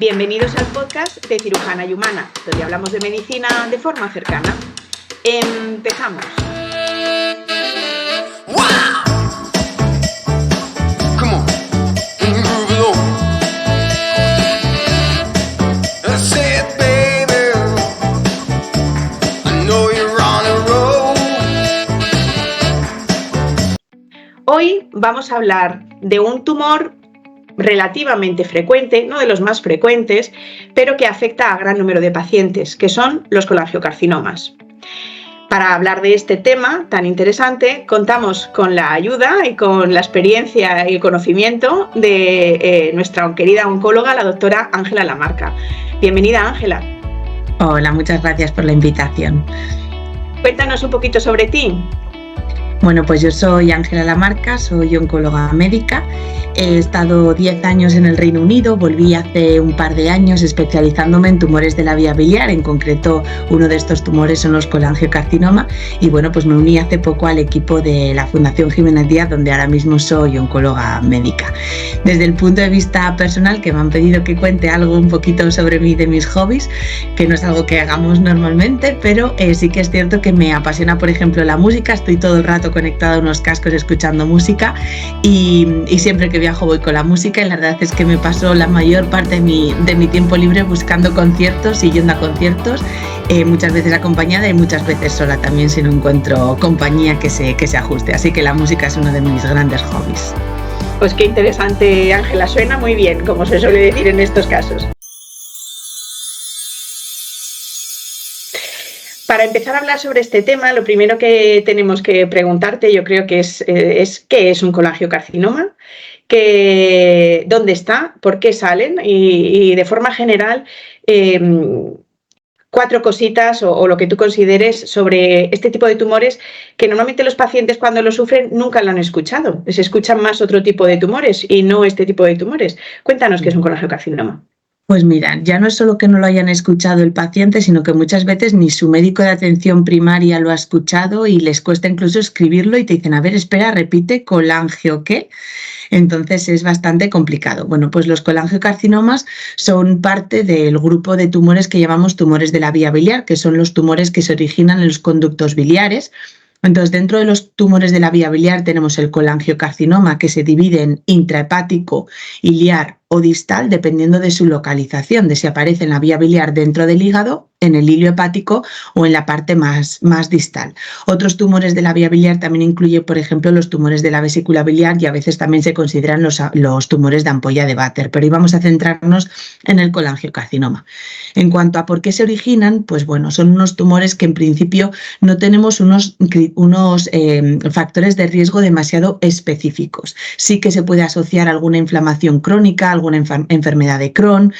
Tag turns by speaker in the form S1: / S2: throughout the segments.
S1: Bienvenidos al podcast de Cirujana y Humana, donde hablamos de medicina de forma cercana. Empezamos. Hoy vamos a hablar de un tumor relativamente frecuente, no de los más frecuentes, pero que afecta a gran número de pacientes, que son los colangiocarcinomas. Para hablar de este tema tan interesante, contamos con la ayuda y con la experiencia y el conocimiento de nuestra querida oncóloga, la doctora Ángela Lamarca. Bienvenida, Ángela.
S2: Hola, muchas gracias por la invitación.
S1: Cuéntanos un poquito sobre ti.
S2: Bueno, pues yo soy Ángela Lamarca, soy oncóloga médica. He estado 10 años en el Reino Unido, volví hace un par de años especializándome en tumores de la vía biliar, en concreto uno de estos tumores son los colangiocarcinoma y bueno, pues me uní hace poco al equipo de la Fundación Jiménez Díaz, donde ahora mismo soy oncóloga médica. Desde el punto de vista personal, que me han pedido que cuente algo un poquito sobre mí, de mis hobbies, que no es algo que hagamos normalmente, pero sí que es cierto que me apasiona, por ejemplo, la música. Estoy todo el rato conectada a unos cascos escuchando música y siempre que viajo voy con la música y la verdad es que me paso la mayor parte de mi tiempo libre buscando conciertos y yendo a conciertos, muchas veces acompañada y muchas veces sola también si no encuentro compañía que se ajuste, así que la música es uno de mis grandes hobbies.
S1: Pues qué interesante, Ángela, suena muy bien, como se suele decir en estos casos. Para empezar a hablar sobre este tema, lo primero que tenemos que preguntarte, yo creo que es ¿qué es un colangiocarcinoma? ¿Dónde está? ¿Por qué salen? Y de forma general, 4 cositas o lo que tú consideres sobre este tipo de tumores que normalmente los pacientes cuando lo sufren nunca lo han escuchado. Se escuchan más otro tipo de tumores y no este tipo de tumores. Cuéntanos qué es un colangiocarcinoma.
S2: Pues mira, ya no es solo que no lo hayan escuchado el paciente, sino que muchas veces ni su médico de atención primaria lo ha escuchado y les cuesta incluso escribirlo y te dicen, a ver, espera, repite, colangio, ¿qué? Entonces es bastante complicado. Bueno, pues los colangiocarcinomas son parte del grupo de tumores que llamamos tumores de la vía biliar, que son los tumores que se originan en los conductos biliares. Entonces, dentro de los tumores de la vía biliar tenemos el colangiocarcinoma, que se divide en intrahepático, iliar o distal, dependiendo de su localización, de si aparece en la vía biliar dentro del hígado, en el hilio hepático o en la parte más distal. Otros tumores de la vía biliar también incluyen, por ejemplo, los tumores de la vesícula biliar y a veces también se consideran los tumores de ampolla de Vater, pero hoy vamos a centrarnos en el colangiocarcinoma. En cuanto a por qué se originan, pues bueno, son unos tumores que en principio no tenemos unos factores de riesgo demasiado específicos. Sí que se puede asociar alguna inflamación crónica, alguna enfermedad de Crohn,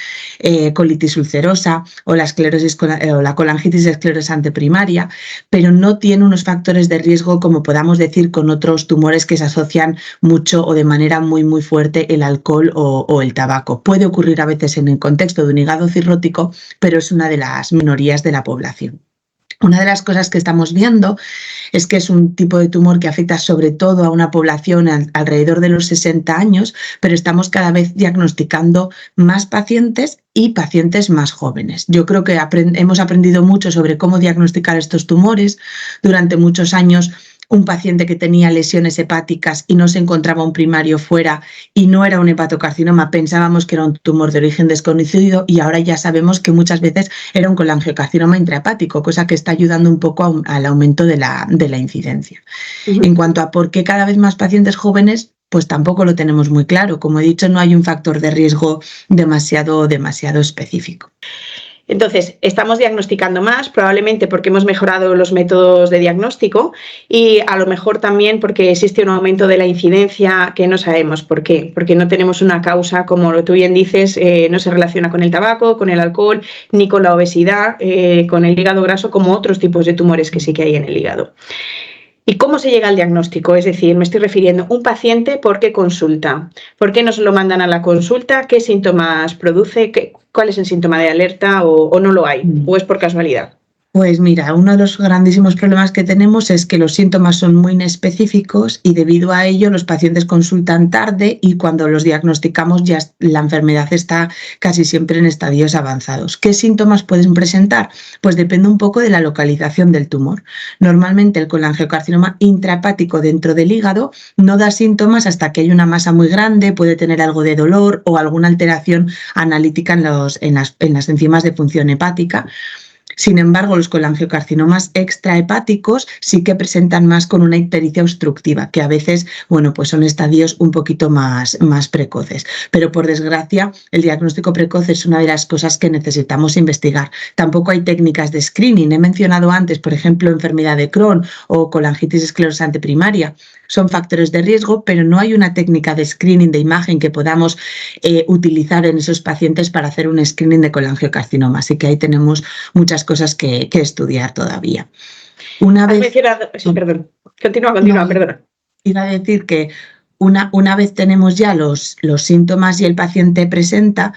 S2: colitis ulcerosa o la esclerosis o la colangitis esclerosante primaria, pero no tiene unos factores de riesgo como podamos decir con otros tumores que se asocian mucho o de manera muy fuerte el alcohol o el tabaco. Puede ocurrir a veces en el contexto de un hígado cirrótico, pero es una de las minorías de la población. Una de las cosas que estamos viendo es que es un tipo de tumor que afecta sobre todo a una población alrededor de los 60 años, pero estamos cada vez diagnosticando más pacientes y pacientes más jóvenes. Yo creo que hemos aprendido mucho sobre cómo diagnosticar estos tumores. Durante muchos años, un paciente que tenía lesiones hepáticas y no se encontraba un primario fuera y no era un hepatocarcinoma, pensábamos que era un tumor de origen desconocido y ahora ya sabemos que muchas veces era un colangiocarcinoma intrahepático, cosa que está ayudando un poco al aumento de la incidencia. En cuanto a por qué cada vez más pacientes jóvenes, pues tampoco lo tenemos muy claro. Como he dicho, no hay un factor de riesgo demasiado específico.
S1: Entonces, estamos diagnosticando más, probablemente porque hemos mejorado los métodos de diagnóstico y a lo mejor también porque existe un aumento de la incidencia que no sabemos por qué, porque no tenemos una causa, como tú bien dices, no se relaciona con el tabaco, con el alcohol, ni con la obesidad, con el hígado graso, como otros tipos de tumores que sí que hay en el hígado. ¿Y cómo se llega al diagnóstico? Es decir, me estoy refiriendo a un paciente, ¿por qué consulta? ¿Por qué nos lo mandan a la consulta? ¿Qué síntomas produce? ¿Cuál es el síntoma de alerta o no lo hay? ¿O es por casualidad?
S2: Pues mira, uno de los grandísimos problemas que tenemos es que los síntomas son muy inespecíficos y debido a ello los pacientes consultan tarde y cuando los diagnosticamos ya la enfermedad está casi siempre en estadios avanzados. ¿Qué síntomas pueden presentar? Pues depende un poco de la localización del tumor. Normalmente el colangiocarcinoma intrahepático dentro del hígado no da síntomas hasta que hay una masa muy grande, puede tener algo de dolor o alguna alteración analítica en las enzimas de función hepática. Sin embargo, los colangiocarcinomas extrahepáticos sí que presentan más con una ictericia obstructiva, que a veces, bueno, pues son estadios un poquito más precoces. Pero por desgracia, el diagnóstico precoz es una de las cosas que necesitamos investigar. Tampoco hay técnicas de screening. He mencionado antes, por ejemplo, enfermedad de Crohn o colangitis esclerosante primaria. Son factores de riesgo, pero no hay una técnica de screening de imagen que podamos utilizar en esos pacientes para hacer un screening de colangiocarcinoma. Así que ahí tenemos muchas cosas que estudiar todavía.
S1: Has mencionado... Sí, perdón. Continúa, perdona.
S2: Iba a decir que una vez tenemos ya los síntomas y el paciente presenta,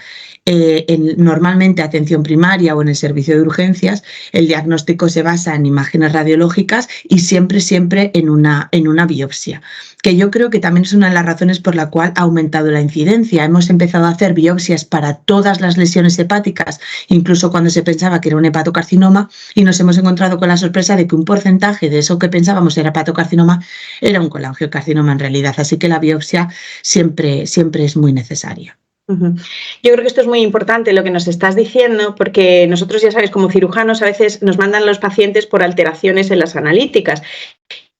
S2: normalmente atención primaria o en el servicio de urgencias, el diagnóstico se basa en imágenes radiológicas y siempre en una biopsia, que yo creo que también es una de las razones por la cual ha aumentado la incidencia. Hemos empezado a hacer biopsias para todas las lesiones hepáticas, incluso cuando se pensaba que era un hepatocarcinoma, y nos hemos encontrado con la sorpresa de que un porcentaje de eso que pensábamos era hepatocarcinoma era un colangiocarcinoma en realidad. Así que la biopsia siempre es muy necesaria.
S1: Yo creo que esto es muy importante lo que nos estás diciendo, porque nosotros, ya sabes, como cirujanos a veces nos mandan los pacientes por alteraciones en las analíticas.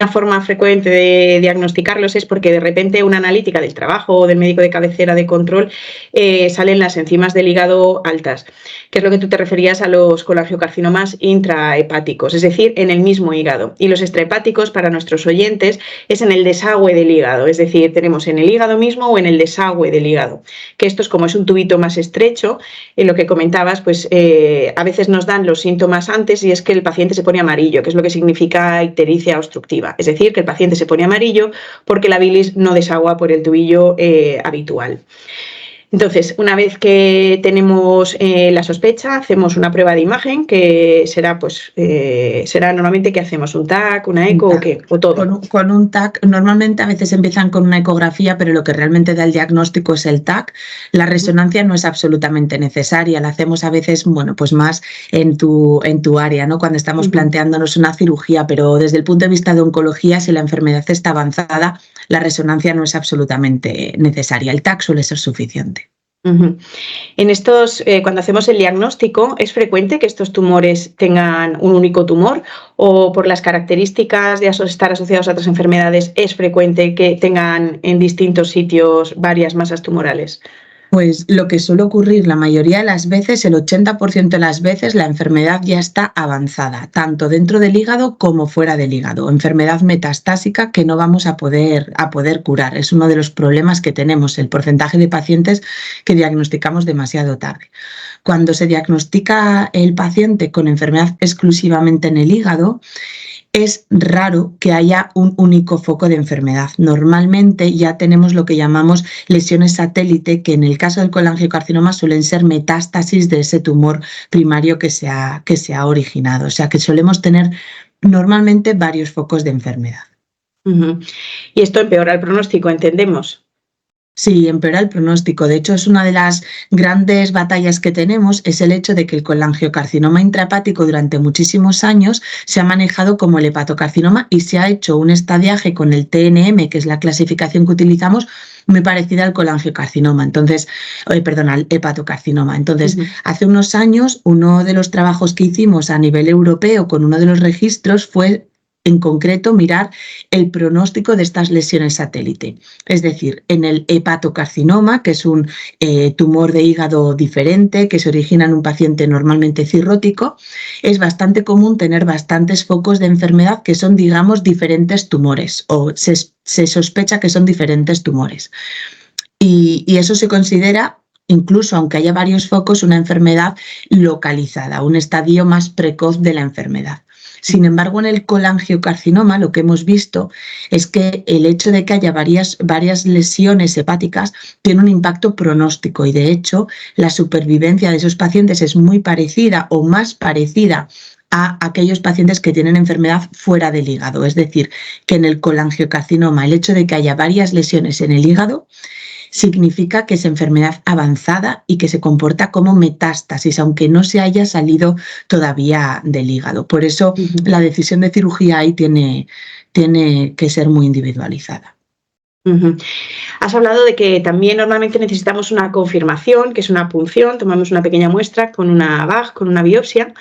S1: Una forma frecuente de diagnosticarlos es porque de repente una analítica del trabajo o del médico de cabecera de control salen las enzimas del hígado altas, que es lo que tú te referías a los colangiocarcinomas intrahepáticos, es decir, en el mismo hígado. Y los extrahepáticos, para nuestros oyentes, es en el desagüe del hígado, es decir, tenemos en el hígado mismo o en el desagüe del hígado, que esto es como es un tubito más estrecho, en lo que comentabas, pues a veces nos dan los síntomas antes y es que el paciente se pone amarillo, que es lo que significa ictericia obstructiva. Es decir, que el paciente se pone amarillo porque la bilis no desagua por el tubillo habitual. Entonces, una vez que tenemos la sospecha, hacemos una prueba de imagen que será, será normalmente que hacemos un TAC, una eco o qué, o todo.
S2: Con un TAC, normalmente a veces empiezan con una ecografía, pero lo que realmente da el diagnóstico es el TAC. La resonancia no es absolutamente necesaria, la hacemos a veces, bueno, pues más en tu área, ¿no? Cuando estamos planteándonos una cirugía, pero desde el punto de vista de oncología, si la enfermedad está avanzada, la resonancia no es absolutamente necesaria. El TAC suele ser suficiente.
S1: En estos, cuando hacemos el diagnóstico, ¿es frecuente que estos tumores tengan un único tumor o por las características de estar asociados a otras enfermedades es frecuente que tengan en distintos sitios varias masas tumorales?
S2: Pues lo que suele ocurrir la mayoría de las veces, el 80% de las veces, la enfermedad ya está avanzada, tanto dentro del hígado como fuera del hígado. Enfermedad metastásica que no vamos a poder curar. Es uno de los problemas que tenemos, el porcentaje de pacientes que diagnosticamos demasiado tarde. Cuando se diagnostica el paciente con enfermedad exclusivamente en el hígado, es raro que haya un único foco de enfermedad. Normalmente ya tenemos lo que llamamos lesiones satélite, que en el caso del colangiocarcinoma suelen ser metástasis de ese tumor primario que se ha originado. O sea que solemos tener normalmente varios focos de enfermedad.
S1: Y esto empeora el pronóstico, entendemos.
S2: Sí, empeora el pronóstico. De hecho, es una de las grandes batallas que tenemos, es el hecho de que el colangiocarcinoma intrahepático durante muchísimos años se ha manejado como el hepatocarcinoma y se ha hecho un estadiaje con el TNM, que es la clasificación que utilizamos, muy parecida al colangiocarcinoma, al hepatocarcinoma. Entonces, hace unos años, uno de los trabajos que hicimos a nivel europeo con uno de los registros fue en concreto mirar el pronóstico de estas lesiones satélite. Es decir, en el hepatocarcinoma, que es un tumor de hígado diferente que se origina en un paciente normalmente cirrótico, es bastante común tener bastantes focos de enfermedad que son, digamos, diferentes tumores o se sospecha que son diferentes tumores. Y eso se considera, incluso aunque haya varios focos, una enfermedad localizada, un estadio más precoz de la enfermedad. Sin embargo, en el colangiocarcinoma lo que hemos visto es que el hecho de que haya varias lesiones hepáticas tiene un impacto pronóstico y de hecho la supervivencia de esos pacientes es muy parecida o más parecida a aquellos pacientes que tienen enfermedad fuera del hígado. Es decir, que en el colangiocarcinoma el hecho de que haya varias lesiones en el hígado significa que es enfermedad avanzada y que se comporta como metástasis, aunque no se haya salido todavía del hígado. Por eso la decisión de cirugía ahí tiene que ser muy individualizada.
S1: Has hablado de que también normalmente necesitamos una confirmación, que es una punción, tomamos una pequeña muestra con una BAG, con una biopsia.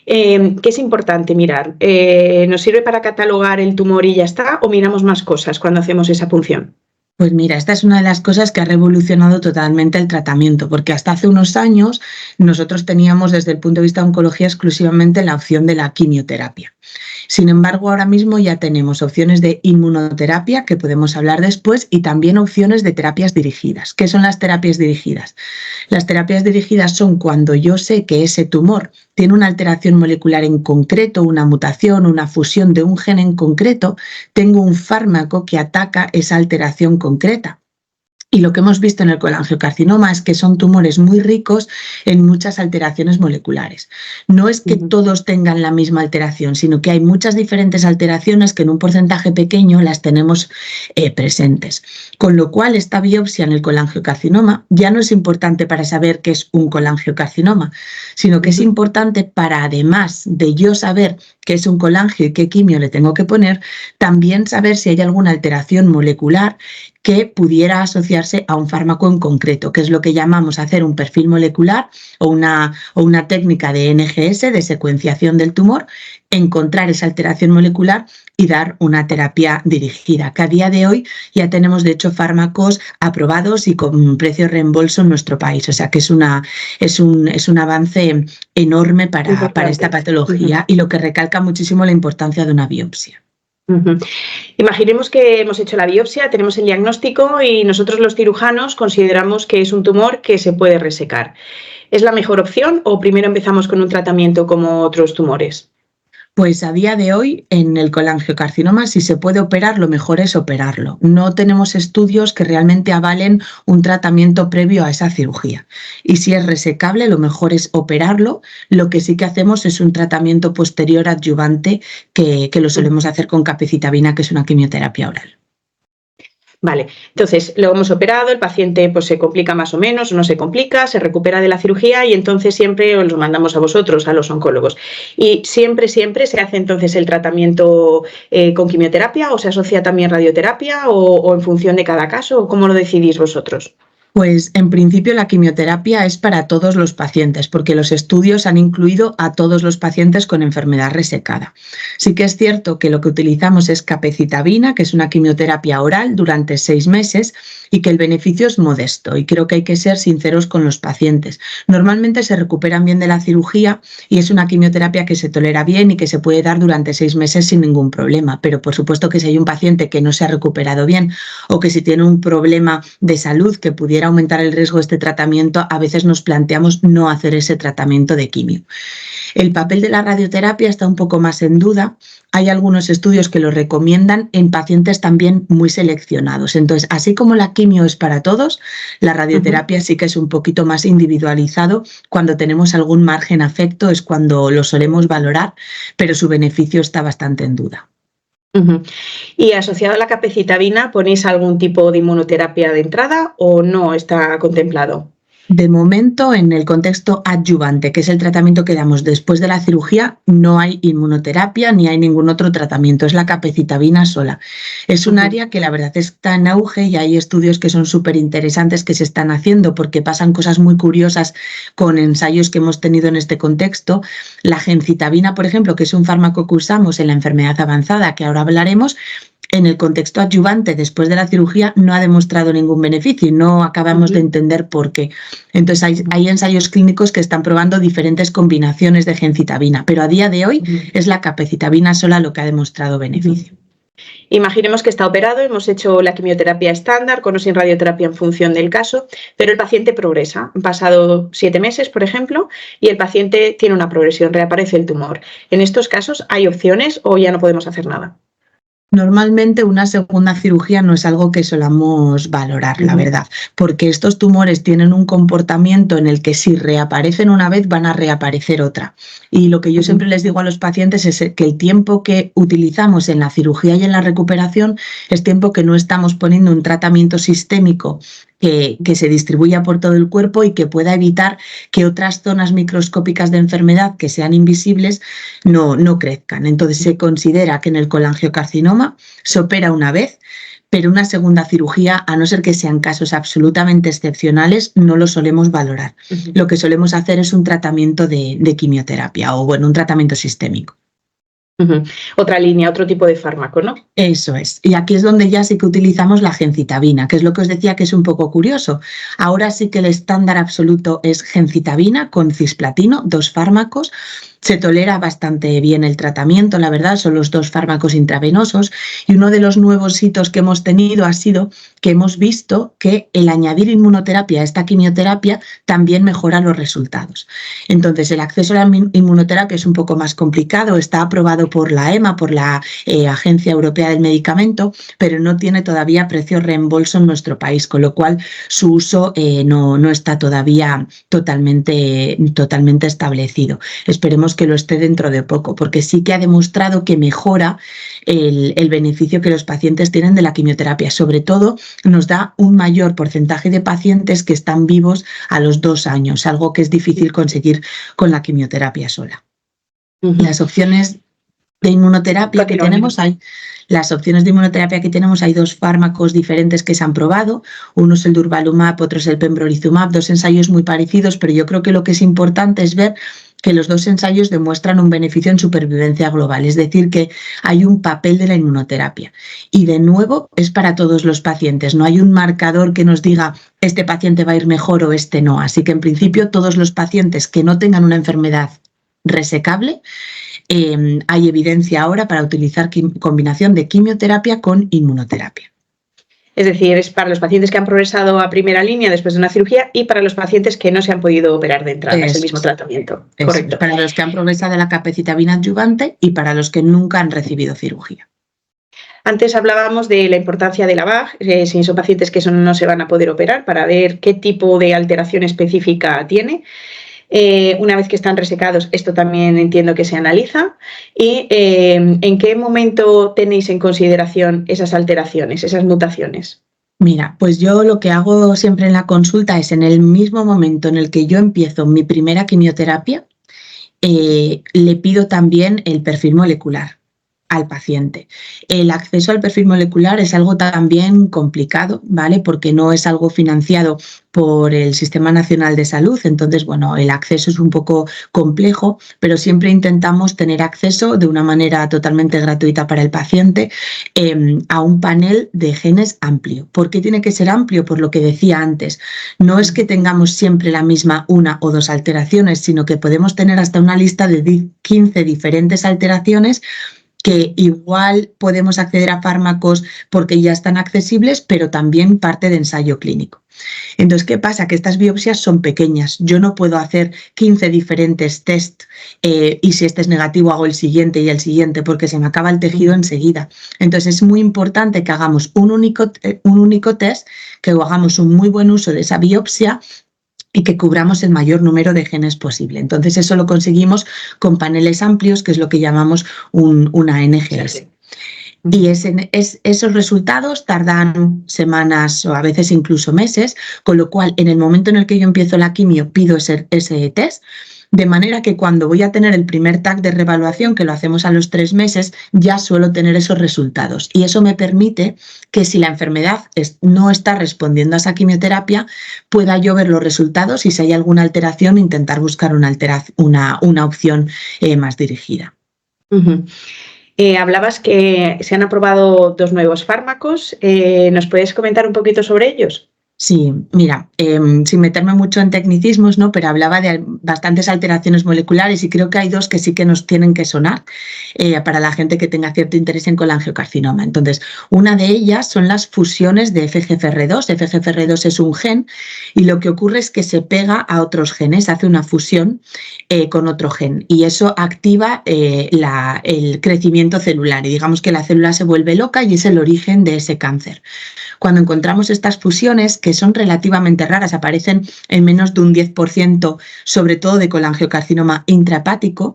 S1: ¿Qué es importante mirar? ¿Nos sirve para catalogar el tumor y ya está? ¿O miramos más cosas cuando hacemos esa punción?
S2: Pues mira, esta es una de las cosas que ha revolucionado totalmente el tratamiento, porque hasta hace unos años nosotros teníamos desde el punto de vista de oncología exclusivamente la opción de la quimioterapia. Sin embargo, ahora mismo ya tenemos opciones de inmunoterapia, que podemos hablar después, y también opciones de terapias dirigidas. ¿Qué son las terapias dirigidas? Las terapias dirigidas son cuando yo sé que ese tumor tiene una alteración molecular en concreto, una mutación, una fusión de un gen en concreto, tengo un fármaco que ataca esa alteración concreta. Y lo que hemos visto en el colangiocarcinoma es que son tumores muy ricos en muchas alteraciones moleculares. No es que todos tengan la misma alteración, sino que hay muchas diferentes alteraciones que en un porcentaje pequeño las tenemos presentes. Con lo cual, esta biopsia en el colangiocarcinoma ya no es importante para saber qué es un colangiocarcinoma, sino que es importante para, además de yo saber qué es un colangio y qué quimio le tengo que poner, también saber si hay alguna alteración molecular que pudiera asociarse a un fármaco en concreto, que es lo que llamamos hacer un perfil molecular o una técnica de NGS, de secuenciación del tumor, encontrar esa alteración molecular y dar una terapia dirigida, que a día de hoy ya tenemos de hecho fármacos aprobados y con precio reembolso en nuestro país. O sea que es un avance enorme para esta patología y lo que recalca muchísimo la importancia de una biopsia.
S1: Imaginemos que hemos hecho la biopsia, tenemos el diagnóstico y nosotros los cirujanos consideramos que es un tumor que se puede resecar. ¿Es la mejor opción o primero empezamos con un tratamiento como otros tumores?
S2: Pues a día de hoy, en el colangiocarcinoma, si se puede operar, lo mejor es operarlo. No tenemos estudios que realmente avalen un tratamiento previo a esa cirugía. Y si es resecable, lo mejor es operarlo. Lo que sí que hacemos es un tratamiento posterior adyuvante que lo solemos hacer con capecitabina, que es una quimioterapia oral.
S1: Vale, entonces lo hemos operado, el paciente pues se complica más o menos, no se complica, se recupera de la cirugía y entonces siempre os lo mandamos a vosotros, a los oncólogos. Y siempre se hace entonces el tratamiento con quimioterapia o se asocia también radioterapia o en función de cada caso, o ¿cómo lo decidís vosotros?
S2: Pues en principio la quimioterapia es para todos los pacientes, porque los estudios han incluido a todos los pacientes con enfermedad resecada. Sí que es cierto que lo que utilizamos es capecitabina, que es una quimioterapia oral durante 6 meses y que el beneficio es modesto y creo que hay que ser sinceros con los pacientes. Normalmente se recuperan bien de la cirugía y es una quimioterapia que se tolera bien y que se puede dar durante 6 meses sin ningún problema, pero por supuesto que si hay un paciente que no se ha recuperado bien o que si tiene un problema de salud que pudiera aumentar el riesgo de este tratamiento, a veces nos planteamos no hacer ese tratamiento de quimio. El papel de la radioterapia está un poco más en duda. Hay algunos estudios que lo recomiendan en pacientes también muy seleccionados. Entonces, así como la quimio es para todos, la radioterapia sí que es un poquito más individualizado. Cuando tenemos algún margen afecto es cuando lo solemos valorar, pero su beneficio está bastante en duda.
S1: ¿Y asociado a la capecitabina ponéis algún tipo de inmunoterapia de entrada o no está contemplado?
S2: De momento, en el contexto adyuvante, que es el tratamiento que damos después de la cirugía, no hay inmunoterapia ni hay ningún otro tratamiento, es la capecitabina sola. Es un área que la verdad está en auge y hay estudios que son súper interesantes que se están haciendo porque pasan cosas muy curiosas con ensayos que hemos tenido en este contexto. La gencitabina, por ejemplo, que es un fármaco que usamos en la enfermedad avanzada, que ahora hablaremos, en el contexto adyuvante después de la cirugía no ha demostrado ningún beneficio y no acabamos de entender por qué. Entonces hay ensayos clínicos que están probando diferentes combinaciones de gencitabina, pero a día de hoy es la capecitabina sola lo que ha demostrado beneficio.
S1: Imaginemos que está operado, hemos hecho la quimioterapia estándar con o sin radioterapia en función del caso, pero el paciente progresa. Han pasado 7 meses, por ejemplo, y el paciente tiene una progresión, reaparece el tumor. ¿En estos casos hay opciones o ya no podemos hacer nada?
S2: Normalmente una segunda cirugía no es algo que solamos valorar, la verdad, porque estos tumores tienen un comportamiento en el que si reaparecen una vez van a reaparecer otra. Y lo que yo siempre les digo a los pacientes es que el tiempo que utilizamos en la cirugía y en la recuperación es tiempo que no estamos poniendo un tratamiento sistémico que se distribuya por todo el cuerpo y que pueda evitar que otras zonas microscópicas de enfermedad que sean invisibles no crezcan. Entonces se considera que en el colangiocarcinoma se opera una vez, pero una segunda cirugía, a no ser que sean casos absolutamente excepcionales, no lo solemos valorar. Lo que solemos hacer es un tratamiento de quimioterapia o, bueno, un tratamiento sistémico.
S1: Otra línea, otro tipo de fármaco, ¿no?
S2: Eso es. Y aquí es donde ya sí que utilizamos la gencitabina, que es lo que os decía que es un poco curioso. Ahora sí que el estándar absoluto es gencitabina con cisplatino, 2 fármacos. Se tolera bastante bien el tratamiento, la verdad, son los 2 fármacos intravenosos, y uno de los nuevos hitos que hemos tenido ha sido que hemos visto que el añadir inmunoterapia a esta quimioterapia también mejora los resultados. Entonces, el acceso a la inmunoterapia es un poco más complicado, está aprobado por la EMA, por la Agencia Europea del Medicamento, pero no tiene todavía precio reembolso en nuestro país, con lo cual su uso no está todavía totalmente establecido. Esperemos que lo esté dentro de poco, porque sí que ha demostrado que mejora el beneficio que los pacientes tienen de la quimioterapia. Sobre todo, nos da un mayor porcentaje de pacientes que están vivos a los 2 años, algo que es difícil conseguir con la quimioterapia sola. Las opciones de inmunoterapia que tenemos hay 2 fármacos diferentes que se han probado. Uno es el durvalumab, otro es el pembrolizumab, 2 ensayos muy parecidos, pero yo creo que lo que es importante es ver que los 2 ensayos demuestran un beneficio en supervivencia global, es decir, que hay un papel de la inmunoterapia. Y de nuevo, es para todos los pacientes, no hay un marcador que nos diga este paciente va a ir mejor o este no. Así que en principio todos los pacientes que no tengan una enfermedad resecable, hay evidencia ahora para utilizar combinación de quimioterapia con inmunoterapia.
S1: Es decir, es para los pacientes que han progresado a primera línea después de una cirugía y para los pacientes que no se han podido operar de entrada. Es el mismo tratamiento. Correcto.
S2: Para los que han progresado a la capecitabina adyuvante y para los que nunca han recibido cirugía.
S1: Antes hablábamos de la importancia de la VAG, si son pacientes que no se van a poder operar, para ver qué tipo de alteración específica tiene. Una vez que están resecados, esto también entiendo que se analiza. ¿Y en qué momento tenéis en consideración esas alteraciones, esas mutaciones?
S2: Mira, pues yo lo que hago siempre en la consulta es en el mismo momento en el que yo empiezo mi primera quimioterapia, le pido también el perfil molecular al paciente. El acceso al perfil molecular es algo también complicado, ¿vale? Porque no es algo financiado por el Sistema Nacional de Salud, entonces, bueno, el acceso es un poco complejo, pero siempre intentamos tener acceso de una manera totalmente gratuita para el paciente a un panel de genes amplio. ¿Por qué tiene que ser amplio? Por lo que decía antes, no es que tengamos siempre la misma 1 o 2 alteraciones, sino que podemos tener hasta una lista de 15 diferentes alteraciones que igual podemos acceder a fármacos porque ya están accesibles, pero también parte de ensayo clínico. Entonces, ¿qué pasa? Que estas biopsias son pequeñas. Yo no puedo hacer 15 diferentes test y si este es negativo hago el siguiente y el siguiente porque se me acaba el tejido enseguida. Entonces, es muy importante que hagamos un único test, que hagamos un muy buen uso de esa biopsia y que cubramos el mayor número de genes posible. Entonces, eso lo conseguimos con paneles amplios, que es lo que llamamos una NGS. Y esos resultados tardan semanas o a veces incluso meses, con lo cual, en el momento en el que yo empiezo la quimio, pido ese test, de manera que cuando voy a tener el primer TAC de reevaluación, que lo hacemos a los 3 meses, ya suelo tener esos resultados. Y eso me permite que si la enfermedad no está respondiendo a esa quimioterapia, pueda yo ver los resultados y si hay alguna alteración, intentar buscar una opción más dirigida.
S1: Hablabas que se han aprobado 2 nuevos fármacos. ¿Nos puedes comentar un poquito sobre ellos?
S2: Sí, mira, sin meterme mucho en tecnicismos, ¿no? Pero hablaba de bastantes alteraciones moleculares y creo que hay dos que sí que nos tienen que sonar para la gente que tenga cierto interés en colangiocarcinoma. Entonces, una de ellas son las fusiones de FGFR2. FGFR2 es un gen y lo que ocurre es que se pega a otros genes, hace una fusión con otro gen y eso activa el crecimiento celular y digamos que la célula se vuelve loca y es el origen de ese cáncer. Cuando encontramos estas fusiones, que son relativamente raras, aparecen en menos de un 10%, sobre todo de colangiocarcinoma intrahepático,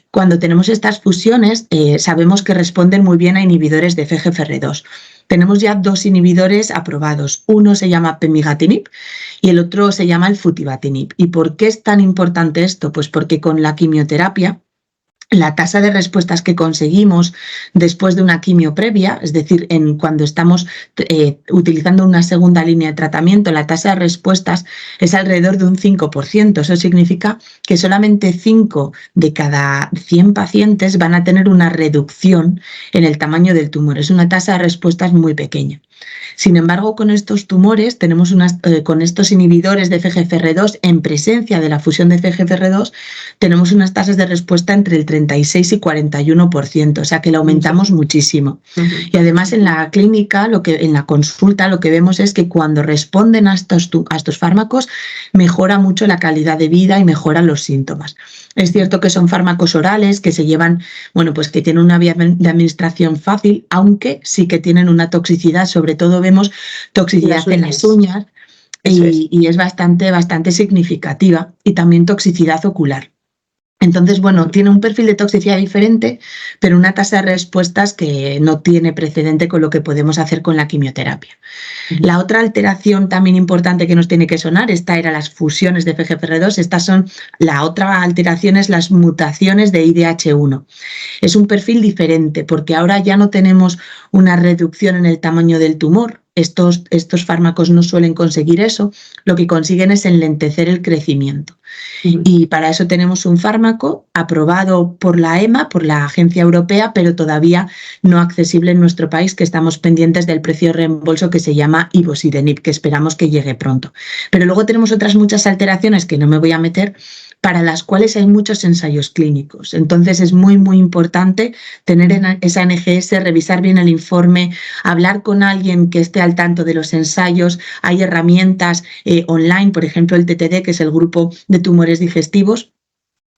S2: cuando tenemos estas fusiones sabemos que responden muy bien a inhibidores de FGFR2. Tenemos ya 2 inhibidores aprobados. Uno se llama pemigatinib y el otro se llama el futibatinib. ¿Y por qué es tan importante esto? Pues porque con la quimioterapia, la tasa de respuestas que conseguimos después de una quimio previa, es decir, cuando estamos utilizando una segunda línea de tratamiento, la tasa de respuestas es alrededor de un 5%. Eso significa que solamente 5 de cada 100 pacientes van a tener una reducción en el tamaño del tumor. Es una tasa de respuestas muy pequeña. Sin embargo, con estos tumores, con estos inhibidores de FGFR2 en presencia de la fusión de FGFR2, tenemos unas tasas de respuesta entre el 36 y 41%, o sea que la aumentamos muchísimo. Y además en la clínica, en la consulta, lo que vemos es que cuando responden a estos fármacos, mejora mucho la calidad de vida y mejoran los síntomas. Es cierto que son fármacos orales que se llevan, bueno, pues que tienen una vía de administración fácil, aunque sí que tienen una toxicidad, sobre todo vemos toxicidad en las uñas y es bastante significativa y también toxicidad ocular. Entonces, bueno, tiene un perfil de toxicidad diferente, pero una tasa de respuestas que no tiene precedente con lo que podemos hacer con la quimioterapia. La otra alteración también importante que nos tiene que sonar, esta era las fusiones de FGFR2, la otra alteración es las mutaciones de IDH1. Es un perfil diferente porque ahora ya no tenemos una reducción en el tamaño del tumor. Estos fármacos no suelen conseguir eso, lo que consiguen es enlentecer el crecimiento. Y para eso tenemos un fármaco aprobado por la EMA, por la Agencia Europea, pero todavía no accesible en nuestro país, que estamos pendientes del precio de reembolso que se llama ivosidenib, que esperamos que llegue pronto. Pero luego tenemos otras muchas alteraciones que no me voy a meter, para las cuales hay muchos ensayos clínicos. Entonces es muy, muy importante tener esa NGS, revisar bien el informe, hablar con alguien que esté al tanto de los ensayos. Hay herramientas online, por ejemplo el TTD, que es el grupo de tumores digestivos,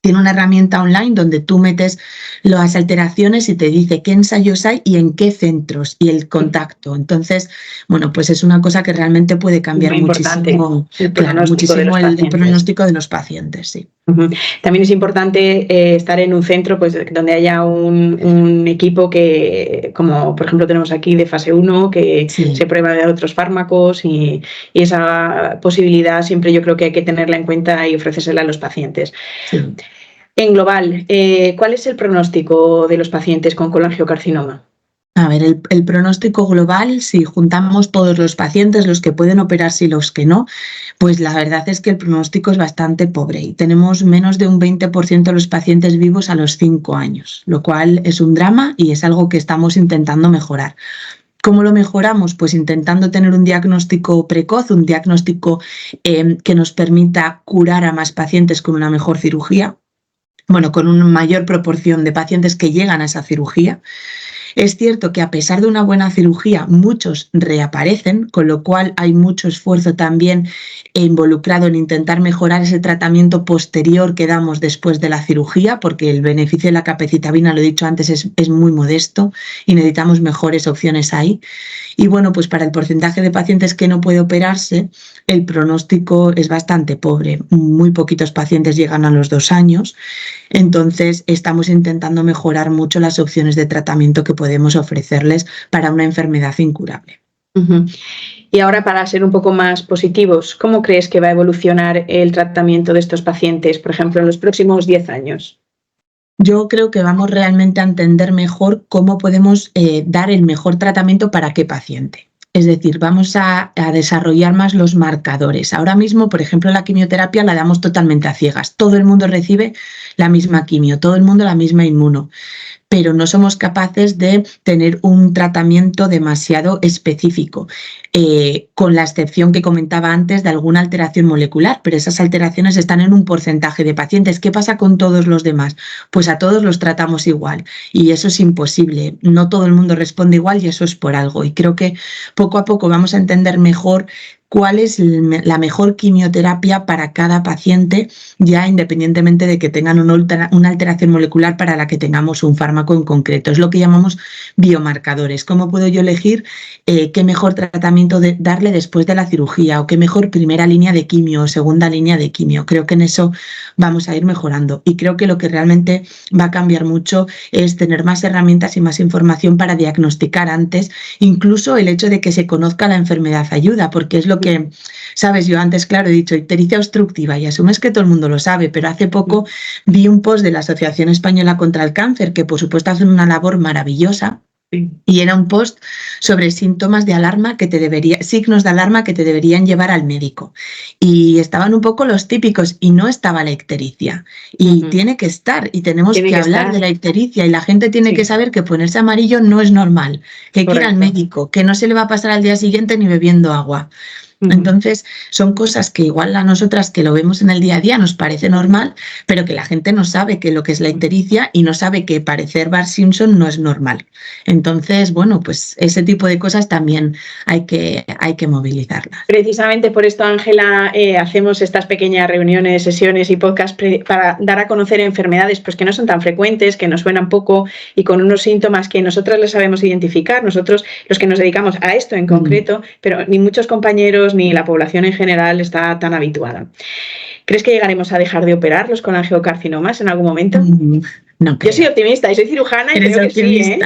S2: tiene una herramienta online donde tú metes las alteraciones y te dice qué ensayos hay y en qué centros y el contacto. Entonces, bueno, pues es una cosa que realmente puede cambiar muchísimo el pronóstico de los pacientes. Sí.
S1: También es importante estar en un centro pues, donde haya un equipo que, como por ejemplo tenemos aquí de fase 1, que se prueba de otros fármacos y esa posibilidad siempre yo creo que hay que tenerla en cuenta y ofrecérsela a los pacientes. Sí. En global, ¿cuál es el pronóstico de los pacientes con colangiocarcinoma?
S2: A ver, el pronóstico global, si juntamos todos los pacientes, los que pueden operarse y los que no, pues la verdad es que el pronóstico es bastante pobre y tenemos menos de un 20% de los pacientes vivos a los 5 años, lo cual es un drama y es algo que estamos intentando mejorar. ¿Cómo lo mejoramos? Pues intentando tener un diagnóstico precoz, un diagnóstico que nos permita curar a más pacientes con una mejor cirugía, bueno, con una mayor proporción de pacientes que llegan a esa cirugía. Es cierto que a pesar de una buena cirugía, muchos reaparecen, con lo cual hay mucho esfuerzo también involucrado en intentar mejorar ese tratamiento posterior que damos después de la cirugía, porque el beneficio de la capecitabina, lo he dicho antes, es muy modesto y necesitamos mejores opciones ahí. Y bueno, pues para el porcentaje de pacientes que no puede operarse, el pronóstico es bastante pobre. Muy poquitos pacientes llegan a los 2 años. Entonces, estamos intentando mejorar mucho las opciones de tratamiento que podemos ofrecerles para una enfermedad incurable.
S1: Y ahora, para ser un poco más positivos, ¿cómo crees que va a evolucionar el tratamiento de estos pacientes, por ejemplo, en los próximos 10 años?
S2: Yo creo que vamos realmente a entender mejor cómo podemos dar el mejor tratamiento para qué paciente. Es decir, vamos a desarrollar más los marcadores. Ahora mismo, por ejemplo, la quimioterapia la damos totalmente a ciegas. Todo el mundo recibe la misma quimio, todo el mundo la misma inmuno. pero no somos capaces de tener un tratamiento demasiado específico, con la excepción que comentaba antes de alguna alteración molecular, pero esas alteraciones están en un porcentaje de pacientes. ¿Qué pasa con todos los demás? Pues a todos los tratamos igual y eso es imposible. No todo el mundo responde igual y eso es por algo. Y creo que poco a poco vamos a entender mejor cuál es la mejor quimioterapia para cada paciente, ya independientemente de que tengan una alteración molecular para la que tengamos un fármaco en concreto. Es lo que llamamos biomarcadores. ¿Cómo puedo yo elegir qué mejor tratamiento darle después de la cirugía o qué mejor primera línea de quimio o segunda línea de quimio? Creo que en eso vamos a ir mejorando y creo que lo que realmente va a cambiar mucho es tener más herramientas y más información para diagnosticar antes. Incluso el hecho de que se conozca la enfermedad ayuda, porque es lo que, sabes, yo antes, claro, he dicho ictericia obstructiva y asumes que todo el mundo lo sabe, pero hace poco vi un post de la Asociación Española contra el Cáncer, que por supuesto hacen una labor maravillosa, y era un post sobre síntomas de alarma signos de alarma que te deberían llevar al médico. Y estaban un poco los típicos y no estaba la ictericia. Y tiene que estar y tenemos que hablar de la ictericia y la gente tiene que saber que ponerse amarillo no es normal, que hay que ir al médico, que no se le va a pasar al día siguiente ni bebiendo agua. Entonces, son cosas que igual a nosotras que lo vemos en el día a día nos parece normal, pero que la gente no sabe que lo que es la ictericia y no sabe que parecer Bart Simpson no es normal. Entonces, bueno, pues ese tipo de cosas también hay que movilizarlas.
S1: Precisamente por esto, Ángela, hacemos estas pequeñas reuniones, sesiones y podcasts para dar a conocer enfermedades pues, que no son tan frecuentes, que nos suenan poco y con unos síntomas que nosotros les sabemos identificar, nosotros los que nos dedicamos a esto en concreto, pero ni muchos compañeros ni la población en general está tan habituada. ¿Crees que llegaremos a dejar de operar los colangiocarcinomas en algún momento?
S2: No creo.
S1: Yo soy optimista y soy cirujana y creo que sí, ¿eh?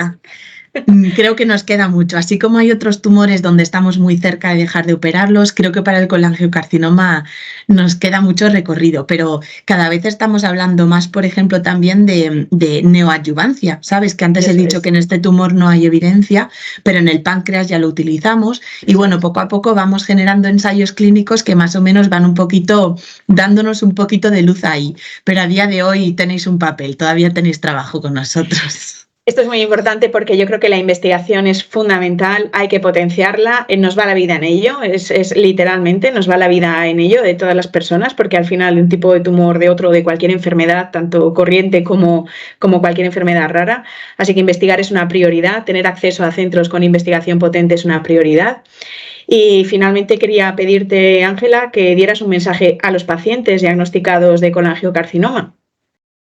S2: Creo que nos queda mucho. Así como hay otros tumores donde estamos muy cerca de dejar de operarlos, creo que para el colangiocarcinoma nos queda mucho recorrido, pero cada vez estamos hablando más, por ejemplo, también de neoadyuvancia. Sabes que antes he dicho que en este tumor no hay evidencia, pero en el páncreas ya lo utilizamos y bueno, poco a poco vamos generando ensayos clínicos que más o menos van un poquito, dándonos un poquito de luz ahí. Pero a día de hoy tenéis un papel, todavía tenéis trabajo con nosotros.
S1: Esto es muy importante porque yo creo que la investigación es fundamental, hay que potenciarla, nos va la vida en ello, es literalmente, nos va la vida en ello de todas las personas, porque al final de un tipo de tumor, de otro, de cualquier enfermedad, tanto corriente como cualquier enfermedad rara, así que investigar es una prioridad, tener acceso a centros con investigación potente es una prioridad. Y finalmente quería pedirte, Ángela, que dieras un mensaje a los pacientes diagnosticados de colangiocarcinoma.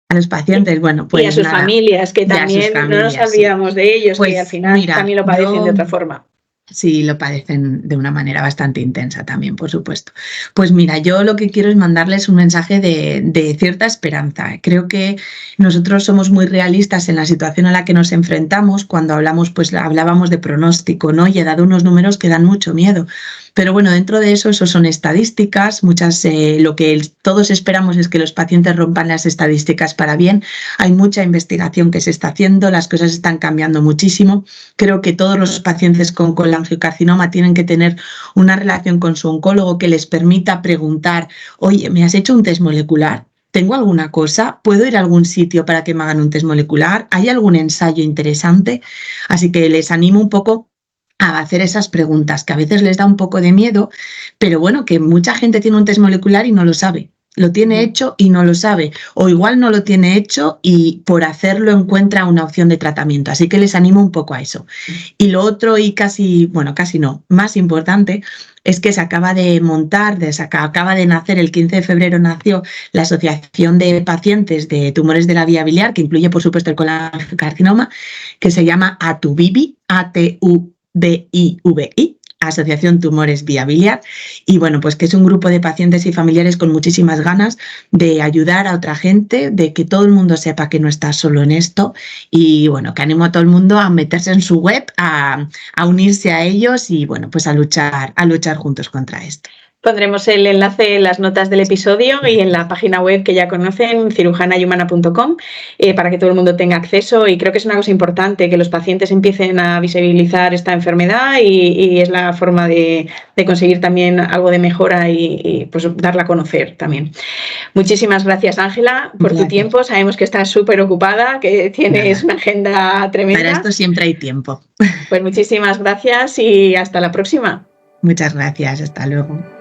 S2: A los pacientes, bueno, pues
S1: y a sus familias, que también no nos olvidamos de ellos, pues, que al final también lo padecen de otra forma.
S2: Sí, lo padecen de una manera bastante intensa también, por supuesto. Pues mira, yo lo que quiero es mandarles un mensaje de cierta esperanza. Creo que nosotros somos muy realistas en la situación a la que nos enfrentamos. Cuando hablamos, pues hablábamos de pronóstico, ¿no? Y he dado unos números que dan mucho miedo. Pero bueno, dentro de eso son estadísticas. Lo que todos esperamos es que los pacientes rompan las estadísticas para bien. Hay mucha investigación que se está haciendo, las cosas están cambiando muchísimo. Creo que todos los pacientes con colangiocarcinoma tienen que tener una relación con su oncólogo que les permita preguntar: oye, ¿me has hecho un test molecular? ¿Tengo alguna cosa? ¿Puedo ir a algún sitio para que me hagan un test molecular? ¿Hay algún ensayo interesante? Así que les animo un poco a hacer esas preguntas, que a veces les da un poco de miedo, pero bueno, que mucha gente tiene un test molecular y no lo sabe. Lo tiene hecho y no lo sabe, o igual no lo tiene hecho y por hacerlo encuentra una opción de tratamiento. Así que les animo un poco a eso. Y lo otro, y casi no, más importante, es que se acaba de montar, acaba de nacer, el 15 de febrero nació la Asociación de Pacientes de Tumores de la Vía Biliar, que incluye por supuesto el colangiocarcinoma, que se llama ATUVIVI, ATUVIVI, Asociación Tumores Vía Biliar, y bueno, pues que es un grupo de pacientes y familiares con muchísimas ganas de ayudar a otra gente, de que todo el mundo sepa que no está solo en esto, y bueno, que animo a todo el mundo a meterse en su web, a unirse a ellos y bueno, pues a luchar juntos contra esto.
S1: Pondremos el enlace en las notas del episodio y en la página web que ya conocen, cirujanayhumana.com, para que todo el mundo tenga acceso. Y creo que es una cosa importante que los pacientes empiecen a visibilizar esta enfermedad y es la forma de conseguir también algo de mejora y pues darla a conocer también. Muchísimas gracias, Ángela, por tu tiempo. Sabemos que estás súper ocupada, que tienes una agenda tremenda.
S2: Para esto siempre hay tiempo.
S1: Pues muchísimas gracias y hasta la próxima.
S2: Muchas gracias, hasta luego.